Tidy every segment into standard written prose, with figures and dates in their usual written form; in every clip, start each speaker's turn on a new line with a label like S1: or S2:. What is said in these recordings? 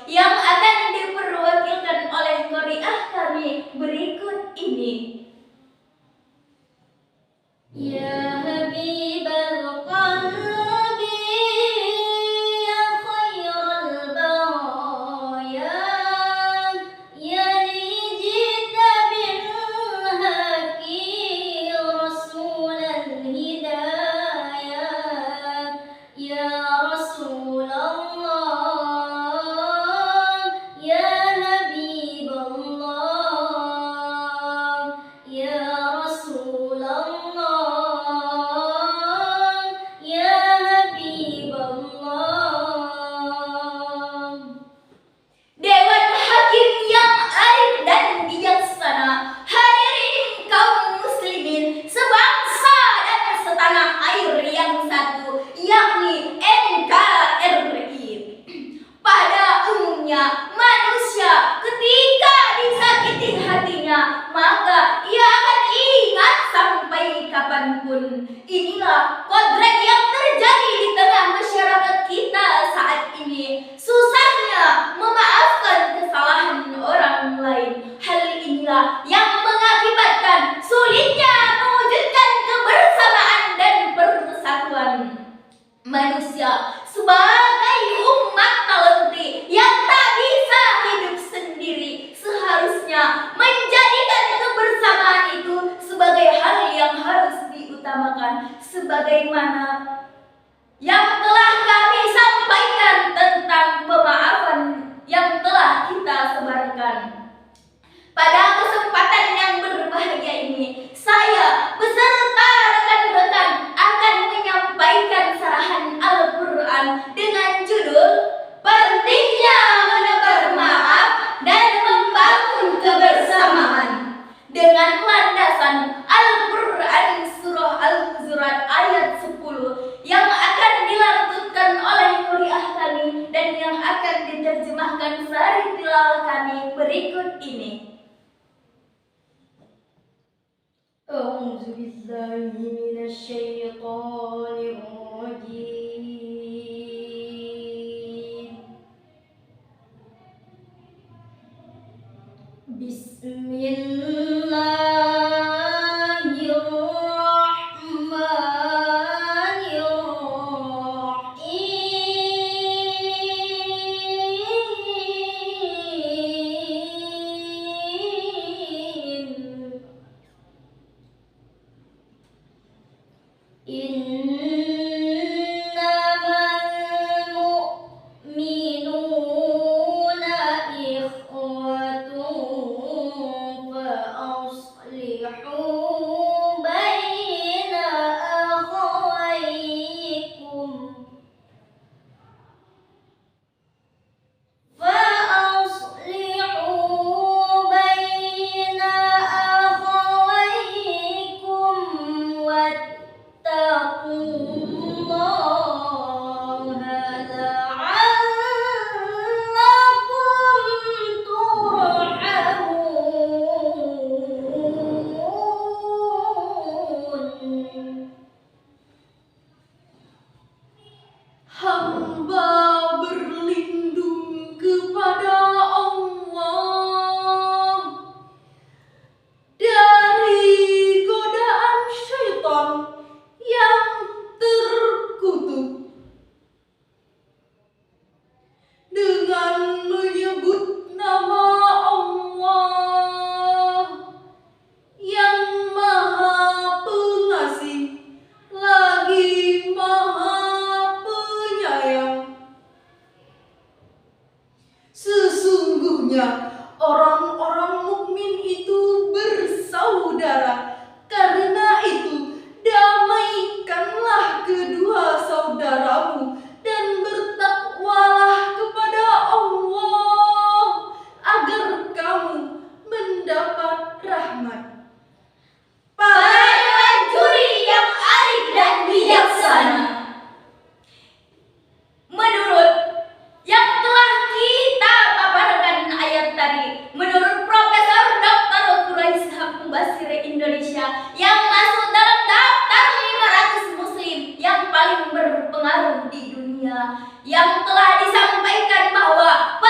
S1: yang akan diperwakilkan oleh qari'ah kami berikut ini. Ya Habibal Qalbi ya khairal baraya ya lijita bil haqi rasulal hidayah ya Rasulullah ya Habiballah ya Rasulullah ya Habiballah. Dewan Hakim yang arif dan bijaksana, hadirin kaum muslimin sebangsa dan setanah air yang satu, yakni NKRI. Pada umumnya manusia ketika disakiti hatinya maka ia akan ingat sampai kapanpun. Inilah kodrat yang terjadi di tengah masyarakat kita saat ini. Susahnya memaafkan kesalahan orang lain. Hal inilah yang mengakibatkan sulitnya mewujudkan kebersamaan dan persatuan. Manusia sebagai umat talenti yang tak bisa hidup sendiri seharusnya menjadikan kebersamaan itu sebagai hal yang harus diutamakan, sebagaimana yang telah kami sampaikan tentang pemaafan yang telah kita sebarkan. Pada kesempatan yang berbahagia ini, saya beserta rekan-rekan akan menyampaikan sarahan Al-Quran dengan judul Pentingnya Menebar Maaf dan Membangun Kebersamaan, dengan landasan Al-Quran Surah Al-Hujurat ayat 10 yang akan dilantunkan oleh qari'ah kami dan yang akan diterjemahkan sari tilawah kami berikut ini. A'udzu billahi minasyaitonir rajim. Innamal mu'minuna ikhwatun fa aslihu baina akhawaykum hamba berlindung kepada Allah dari godaan syaitan yang terkutuk dengan menyebut nama Allah yang Maha Pengasih lagi Maha Penyayang. Sesungguhnya orang-orang mukmin itu bersaudara. Karena itu, damaikanlah kedua saudaramu dan bertakwalah kepada Allah agar kamu mendapat rahmat. Para dewan juri yang arif dan bijaksana, menurut yang telah kita paparkan ayat tadi, menurut Profesor Dr. Quraisy Mubasir Indonesia yang masuk dalam daftar 500 muslim yang paling berpengaruh di dunia, yang telah disampaikan bahwa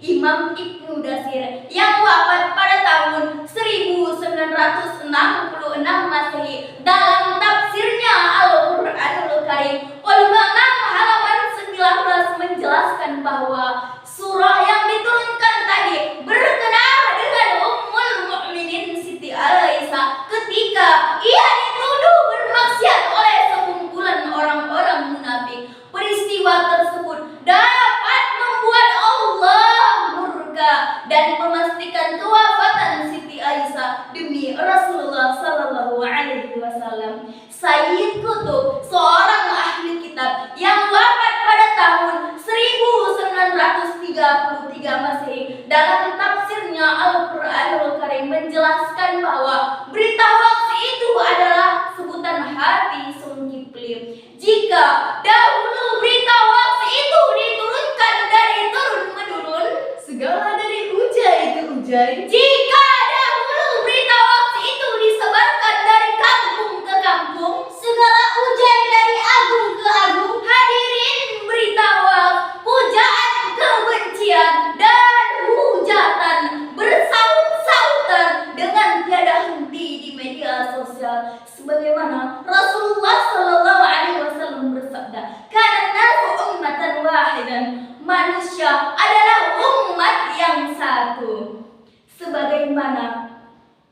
S1: Imam Ibnu Datsir yang wafat pada tahun 1966 Masehi. Dalam tafsirnya Al-Qur'anul Karim volume 6 halaman 19 menjelaskan bahwa surah yang diturunkan tadi berkenaan dengan Ummul Mukminin Siti Aisyah ketika ia dituduh bermaksiat oleh sekumpulan orang-orang munafik. Peristiwa tersebut dapat membuat Allah murka dan memastikan kewafatan Siti Aisyah demi Rasulullah Sallallahu Alaihi Wasallam. Sayyid Qutb, seorang ahli kitab yang wafat pada tahun 1933 Masehi, dalam tafsirnya Al-Qur'anul Karim menjelaskan bahwa berita hoax itu adalah sebutan hati Zulkifli. Jika dahulu berita hoax itu diturunkan dari turun-menurun,
S2: segala dari ujai ke ujai.
S1: jika dahulu berita hoax itu disebarkan dari kampung ke kampung, segala ujai dari agung ke agung. Hadirin, berita hoax, pujaan, kebencian, dan hujatan bersaut-sautan dengan tiada henti di media sosial. Sebagaimana Rasulullah Sallallahu Alaihi Wasallam bersabda, "Kana nasu ummatan wahidan." Manusia adalah umat yang satu. Sebagaimana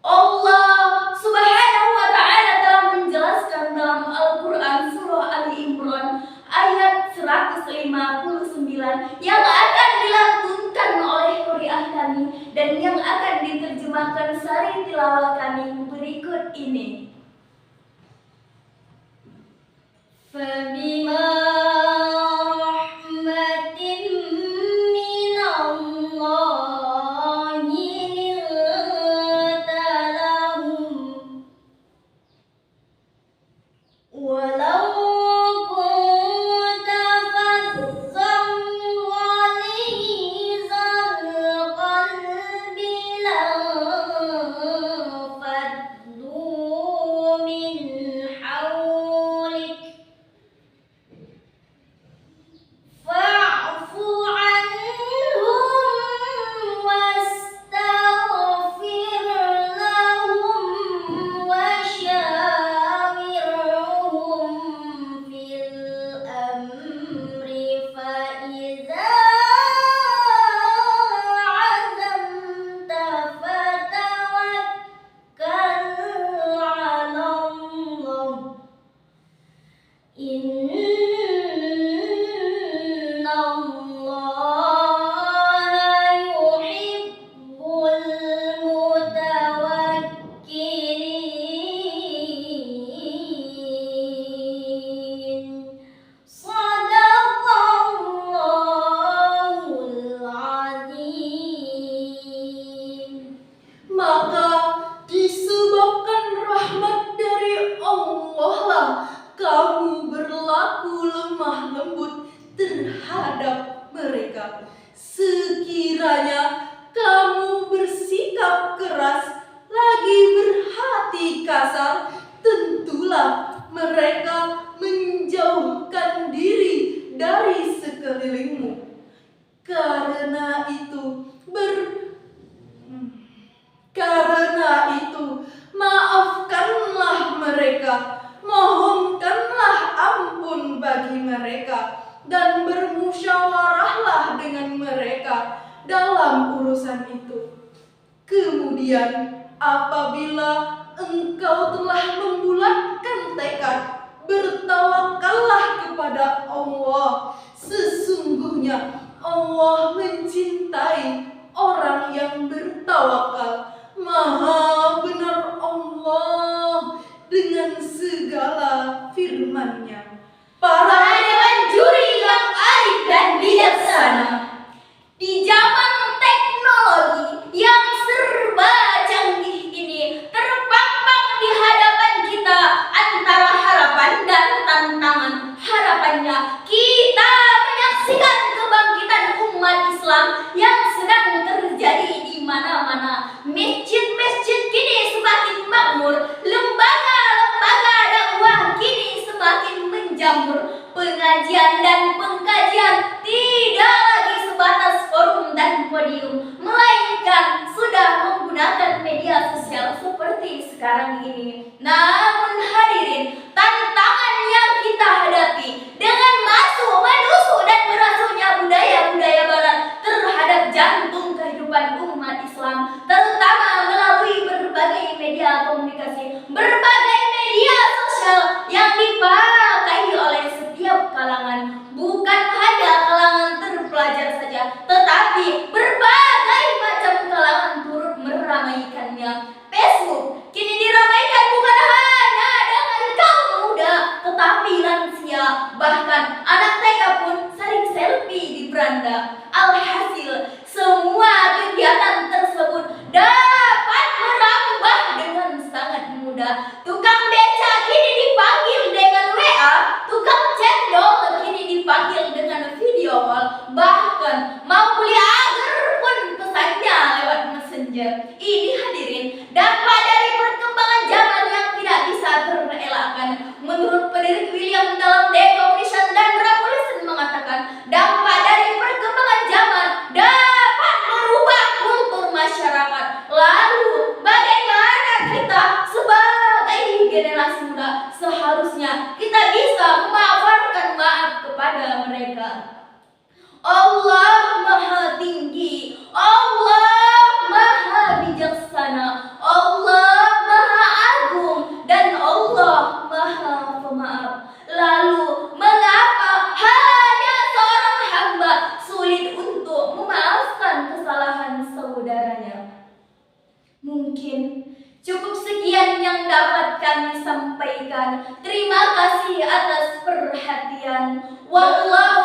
S1: Allah Subhanahu wa taala telah menjelaskan dalam Al-Qur'an surah Ali Imran ayat 159 yang akan dilantunkan oleh qari'ah kami dan yang akan diterjemahkan sari tilawah kami berikut ini. Fabima rahmatin minallahi linta lahum walau kunta fazzan ghalizal qalbi lanfaddu min hawlik fa'fu anhum wastaghfir lahum wasyawirhum fil amri fa idza azamta fatawakkal 'ala Allah. Innallaha yuhibbul mutawakkilin. Shadaqallahul azim.
S2: Maka disebabkan rahmat dari Allah lah kamu berlaku lemah lembut terhadap mereka. Sekiranya kamu bersikap keras lagi berhati kasar, tentulah mereka menjauhkan diri dari sekelilingmu. Karena itu maafkanlah mereka, mohonkanlah ampun bagi mereka, dan bermusyawarahlah dengan mereka dalam urusan itu. Kemudian apabila engkau telah membulatkan tekad, bertawakallah kepada Allah. Sesungguhnya Allah mencintai orang yang bertawakal. Maha benar Allah dengan segala firman-Nya.
S1: Para dewan juri yang arif dan bijaksana, di zaman teknologi yang serba canggih ini, terpampang di hadapan kita antara harapan dan tantangan. Harapannya kita menyaksikan kebangkitan umat Islam yang sedang terjadi di mana-mana. Masjid-masjid kini semakin makmur, lembaga-lembaga dakwah kini semakin menjamur. Pengajian dan pengkajian tidak lagi sekarang ini. Namun hadirin, tantangan yang kita hadapi dengan menusuk dan merasunya budaya-budaya barat terhadap jantung kehidupan umat Islam, terutama melalui berbagai media komunikasi, berbagai media sosial yang dipakai oleh setiap kalangan, bukan hanya kalangan terpelajar saja, tetapi berbagai macam kalangan turut meramaikannya. Facebook kini diramaikan bukan hanya dengan kaum muda, tetapi lansia, bahkan anak TK pun sering selfie di beranda. Alhasil, semua kegiatan tersebut dapat merambah dengan sangat mudah. Tukang beca kini dipanggil dengan WA, tukang cendol kini dipanggil dengan video call, bahkan mau beli agar pun pesannya lewat messenger. Ini hadirin, dampak dari perkembangan zaman yang tidak bisa terelakkan. Menurut pendiri William dalam Decommission dan Revolution mengatakan, dampak dari perkembangan zaman dapat merubah kultur masyarakat. Lalu, bagaimana kita sebagai generasi muda seharusnya kita bisa memaafkan maaf kepada mereka? Allah Maha Tinggi, Allah Maha Bijaksana, Allah Maha Agung, dan Allah Maha Pemaaf. Lalu, mengapa hanya seorang hamba sulit untuk memaafkan kesalahan saudaranya? Mungkin cukup sekian yang dapat kami sampaikan. Terima kasih atas perhatian. Wallahu